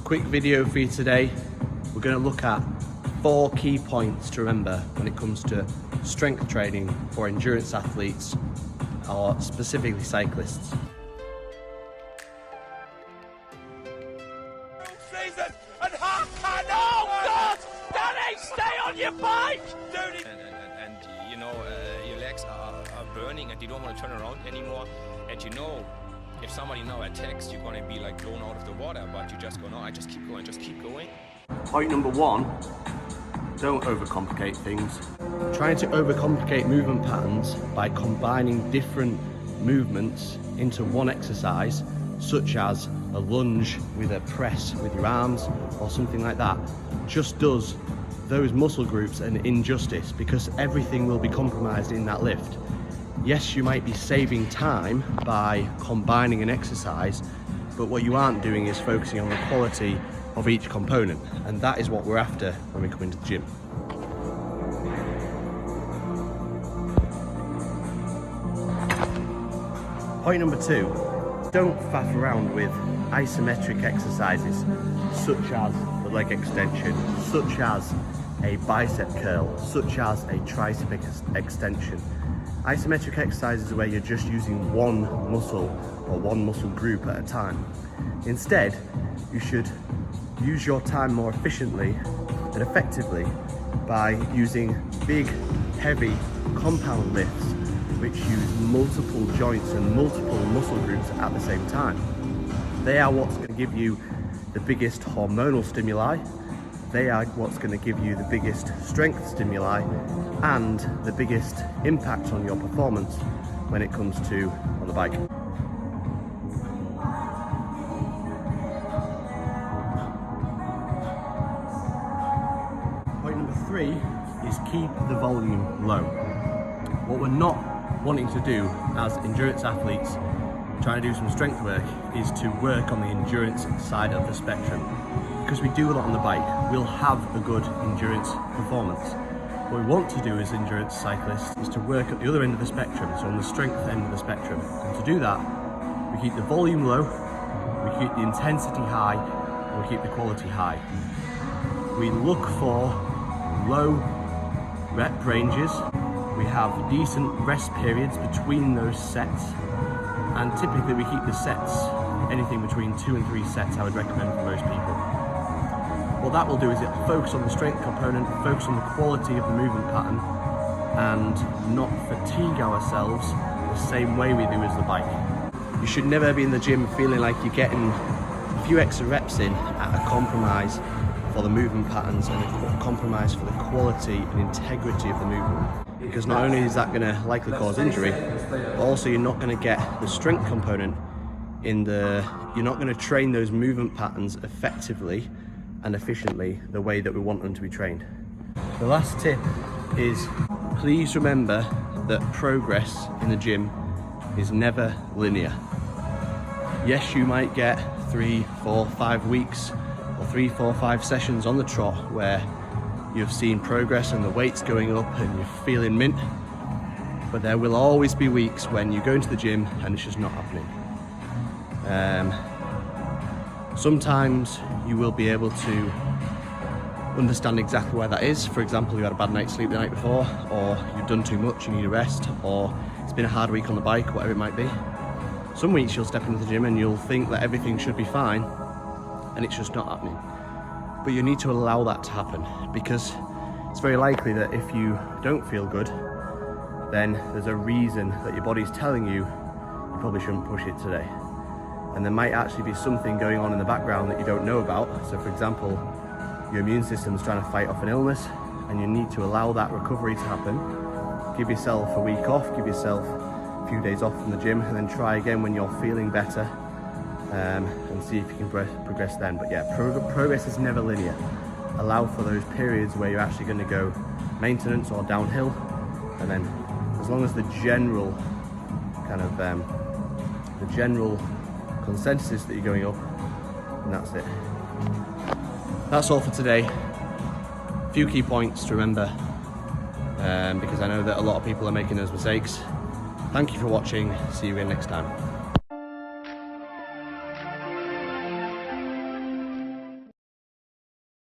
Quick video for you today. We're going to look at 4 key points to remember when it comes to strength training for endurance athletes or specifically cyclists. Oh God! Danny, stay on your bike! And you know, your legs are burning and you don't want to turn around anymore. And you know, if somebody now attacks, you're going to be like blown out of the water, but you just go, no, I just keep going, just keep going. Point number 1, don't overcomplicate things. Trying to overcomplicate movement patterns by combining different movements into one exercise, such as a lunge with a press with your arms or something like that, just does those muscle groups an injustice because everything will be compromised in that lift. Yes, you might be saving time by combining an exercise, but what you aren't doing is focusing on the quality of each component, and that is what we're after when we come into the gym. Point number 2, don't faff around with isometric exercises such as the leg extension, such as a bicep curl, such as a tricep extension. Isometric exercises are where you're just using one muscle or one muscle group at a time. Instead, you should use your time more efficiently and effectively by using big, heavy compound lifts which use multiple joints and multiple muscle groups at the same time. They are what's going to give you the biggest hormonal stimuli, they are what's going to give you the biggest strength stimuli and the biggest impact on your performance when it comes to on the bike. Point number 3 is keep the volume low. What we're not wanting to do as endurance athletes trying to do some strength work is to work on the endurance side of the spectrum. Because we do a lot on the bike, we'll have a good endurance performance. What we want to do as endurance cyclists is to work at the other end of the spectrum, so on the strength end of the spectrum. And to do that, we keep the volume low, we keep the intensity high, and we keep the quality high. We look for low rep ranges, we have decent rest periods between those sets, and typically we keep the sets anything between 2 and 3 sets I would recommend for most people. What that will do is it'll focus on the strength component, focus on the quality of the movement pattern, and not fatigue ourselves the same way we do as the bike. You should never be in the gym feeling like you're getting a few extra reps in at a compromise for the movement patterns and a compromise for the quality and integrity of the movement. Because not only is that going to likely cause injury, but also you're not going to get the strength component you're not going to train those movement patterns effectively and efficiently the way that we want them to be trained. The last tip is please remember that progress in the gym is never linear. Yes, you might get 3, 4, 5 weeks or 3, 4, 5 sessions on the trot where you've seen progress and the weight's going up and you're feeling mint, but there will always be weeks when you go into the gym and it's just not happening. Sometimes you will be able to understand exactly why that is. For example, you had a bad night's sleep the night before, or you've done too much, you need a rest, or it's been a hard week on the bike, whatever it might be. Some weeks you'll step into the gym and you'll think that everything should be fine, and it's just not happening. But you need to allow that to happen, because it's very likely that if you don't feel good, then there's a reason that your body's telling you you probably shouldn't push it today. And there might actually be something going on in the background that you don't know about. So for example, your immune system's trying to fight off an illness and you need to allow that recovery to happen. Give yourself a week off, give yourself a few days off from the gym, and then try again when you're feeling better, and see if you can progress then. But yeah, progress is never linear. Allow for those periods where you're actually going to go maintenance or downhill, and then as long as the general kind of the general consensus that you're going up, and that's it. That's all for today. A few key points to remember, because I know that a lot of people are making those mistakes. Thank you for watching. See you again next time.